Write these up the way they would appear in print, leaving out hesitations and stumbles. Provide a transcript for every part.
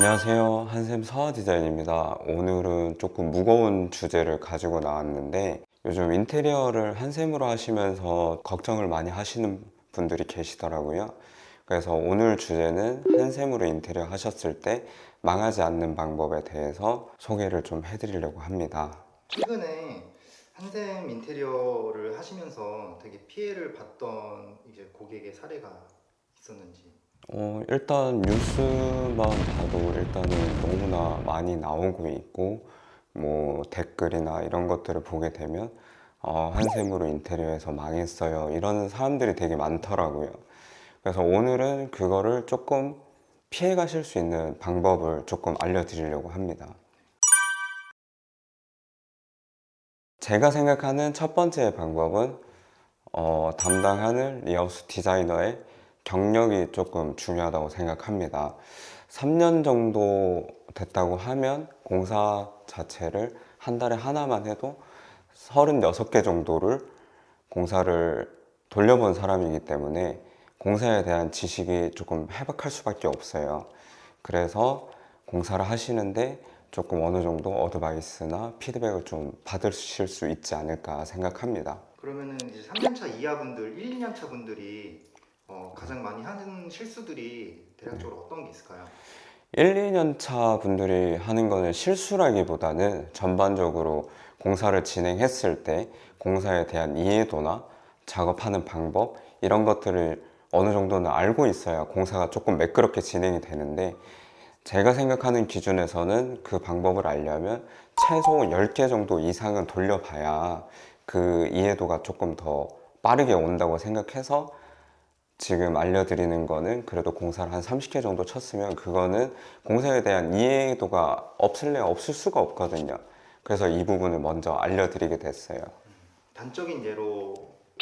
안녕하세요. 한샘 서화 디자인입니다. 오늘은 조금 무거운 주제를 가지고 나왔는데 요즘 인테리어를 한샘으로 하시면서 걱정을 많이 하시는 분들이 계시더라고요. 그래서 오늘 주제는 한샘으로 인테리어 하셨을 때 망하지 않는 방법에 대해서 소개를 좀 해드리려고 합니다. 최근에 한샘 인테리어를 하시면서 되게 피해를 봤던 이제 고객의 사례가 있었는지. 일단 뉴스만 봐도 일단은 너무나 많이 나오고 있고 뭐 댓글이나 이런 것들을 보게 되면 한샘으로 인테리어에서 망했어요 이런 사람들이 되게 많더라고요. 그래서 오늘은 그거를 조금 피해 가실 수 있는 방법을 조금 알려드리려고 합니다. 제가 생각하는 첫 번째 방법은 담당하는 리하우스 디자이너의 경력이 조금 중요하다고 생각합니다. 3년 정도 됐다고 하면 공사 자체를 한 달에 하나만 해도 36개 정도를 공사를 돌려본 사람이기 때문에 공사에 대한 지식이 조금 해박할 수밖에 없어요. 그래서 공사를 하시는데 조금 어느 정도 어드바이스나 피드백을 좀 받으실 수 있지 않을까 생각합니다. 그러면은 이제 3년차 이하 분들, 1, 2년차 분들이 가장 많이 하는 실수들이 대략적으로 어떤 게 있을까요? 1, 2년 차 분들이 하는 거는 실수라기보다는 전반적으로 공사를 진행했을 때 공사에 대한 이해도나 작업하는 방법 이런 것들을 어느 정도는 알고 있어야 공사가 조금 매끄럽게 진행이 되는데 제가 생각하는 기준에서는 그 방법을 알려면 최소 10개 정도 이상은 돌려봐야 그 이해도가 조금 더 빠르게 온다고 생각해서 지금 알려드리는 거는 그래도 공사를 한 30개 정도 쳤으면 그거는 공사에 대한 이해도가 없을래야 없을 수가 없거든요. 그래서 이 부분을 먼저 알려드리게 됐어요. 단적인 예로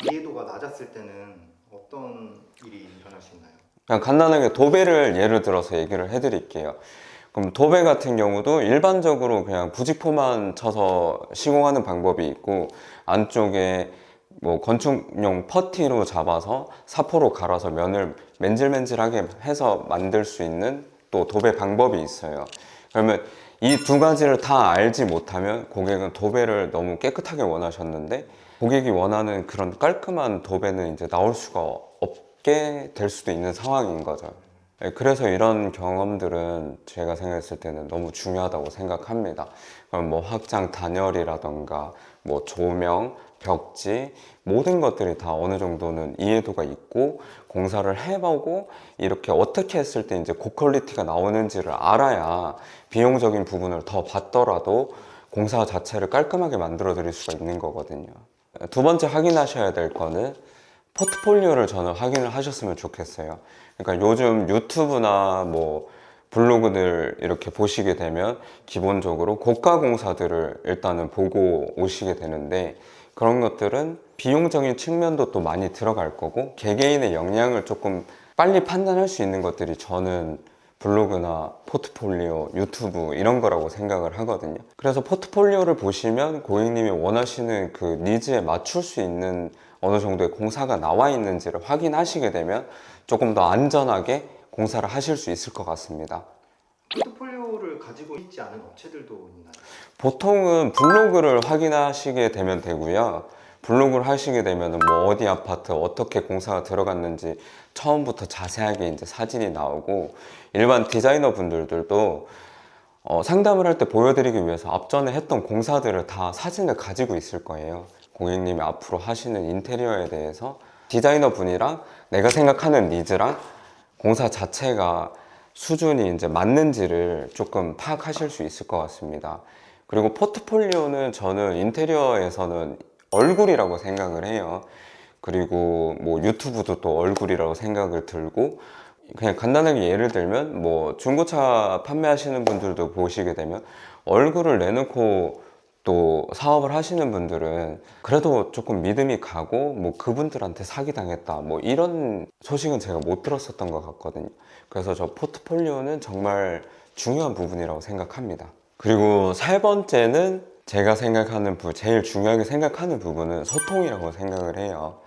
이해도가 낮았을 때는 어떤 일이 일어날 수 있나요? 그냥 간단하게 도배를 예를 들어서 얘기를 해드릴게요. 그럼 도배 같은 경우도 일반적으로 그냥 부직포만 쳐서 시공하는 방법이 있고 안쪽에 뭐 건축용 퍼티로 잡아서 사포로 갈아서 면을 맨질맨질하게 해서 만들 수 있는 또 도배 방법이 있어요. 그러면 이 두 가지를 다 알지 못하면 고객은 도배를 너무 깨끗하게 원하셨는데 고객이 원하는 그런 깔끔한 도배는 이제 나올 수가 없게 될 수도 있는 상황인 거죠. 네, 그래서 이런 경험들은 제가 생각했을 때는 너무 중요하다고 생각합니다. 그럼 뭐 확장 단열이라던가 뭐 조명, 벽지 모든 것들이 다 어느 정도는 이해도가 있고 공사를 해보고 이렇게 어떻게 했을 때 이제 고퀄리티가 나오는지를 알아야 비용적인 부분을 더 받더라도 공사 자체를 깔끔하게 만들어 드릴 수가 있는 거거든요. 두 번째 확인하셔야 될 거는 포트폴리오를 저는 확인을 하셨으면 좋겠어요. 그러니까 요즘 유튜브나 뭐 블로그들 이렇게 보시게 되면 기본적으로 고가 공사들을 일단은 보고 오시게 되는데 그런 것들은 비용적인 측면도 또 많이 들어갈 거고 개개인의 역량을 조금 빨리 판단할 수 있는 것들이 저는 블로그나 포트폴리오, 유튜브 이런 거라고 생각을 하거든요. 그래서 포트폴리오를 보시면 고객님이 원하시는 그 니즈에 맞출 수 있는 어느 정도의 공사가 나와 있는지를 확인하시게 되면 조금 더 안전하게 공사를 하실 수 있을 것 같습니다. 포트폴리오를 가지고 있지 않은 업체들도 있나요? 보통은 블로그를 확인하시게 되면 되고요. 블로그를 하시게 되면 뭐 어디 아파트 어떻게 공사가 들어갔는지 처음부터 자세하게 이제 사진이 나오고 일반 디자이너 분들도 상담을 할 때 보여드리기 위해서 앞전에 했던 공사들을 다 사진을 가지고 있을 거예요. 고객님이 앞으로 하시는 인테리어에 대해서 디자이너 분이랑 내가 생각하는 니즈랑 공사 자체가 수준이 이제 맞는지를 조금 파악하실 수 있을 것 같습니다. 그리고 포트폴리오는 저는 인테리어에서는 얼굴이라고 생각을 해요. 그리고 뭐 유튜브도 또 얼굴이라고 생각을 들고 그냥 간단하게 예를 들면 뭐 중고차 판매하시는 분들도 보시게 되면 얼굴을 내놓고 또 사업을 하시는 분들은 그래도 조금 믿음이 가고 뭐 그분들한테 사기당했다 뭐 이런 소식은 제가 못 들었었던 것 같거든요. 그래서 저 포트폴리오는 정말 중요한 부분이라고 생각합니다. 그리고 세 번째는 제가 생각하는 제일 중요하게 생각하는 부분은 소통이라고 생각을 해요.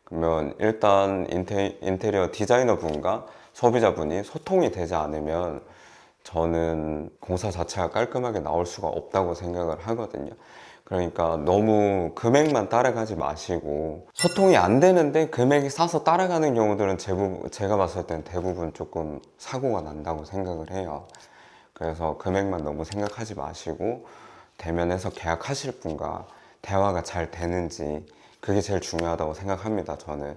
그러면 일단 인테리어 디자이너 분과 소비자분이 소통이 되지 않으면 저는 공사 자체가 깔끔하게 나올 수가 없다고 생각을 하거든요. 그러니까 너무 금액만 따라가지 마시고, 소통이 안 되는데 금액이 싸서 따라가는 경우들은 제가 봤을 땐 대부분 조금 사고가 난다고 생각을 해요. 그래서 금액만 너무 생각하지 마시고 대면에서 계약하실 분과 대화가 잘 되는지, 그게 제일 중요하다고 생각합니다. 저는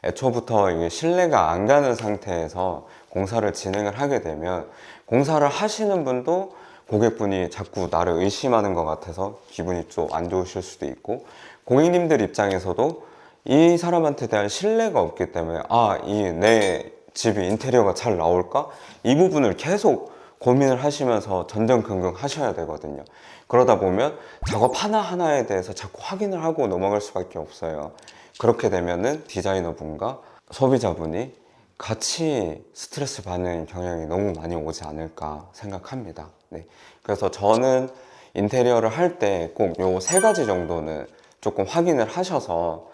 애초부터 이게 신뢰가 안 가는 상태에서 공사를 진행을 하게 되면 공사를 하시는 분도 고객분이 자꾸 나를 의심하는 것 같아서 기분이 좀 안 좋으실 수도 있고, 고객님들 입장에서도 이 사람한테 대한 신뢰가 없기 때문에 이 내 집이 인테리어가 잘 나올까? 이 부분을 계속 고민을 하시면서 전전긍긍 하셔야 되거든요. 그러다 보면 작업 하나하나에 대해서 자꾸 확인을 하고 넘어갈 수밖에 없어요. 그렇게 되면은 디자이너분과 소비자분이 같이 스트레스 받는 경향이 너무 많이 오지 않을까 생각합니다. 네. 그래서 저는 인테리어를 할 때 꼭 요 세 가지 정도는 조금 확인을 하셔서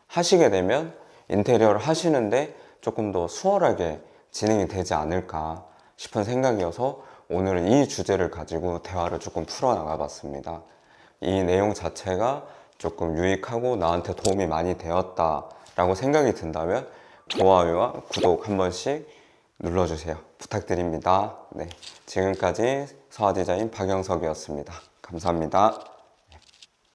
하시게 되면 인테리어를 하시는데 조금 더 수월하게 진행이 되지 않을까 싶은 생각이어서 오늘은 이 주제를 가지고 대화를 조금 풀어나가 봤습니다. 이 내용 자체가 조금 유익하고 나한테 도움이 많이 되었다라고 생각이 든다면 좋아요와 구독 한 번씩 눌러주세요. 부탁드립니다. 네, 지금까지 서화디자인 박영석이었습니다. 감사합니다.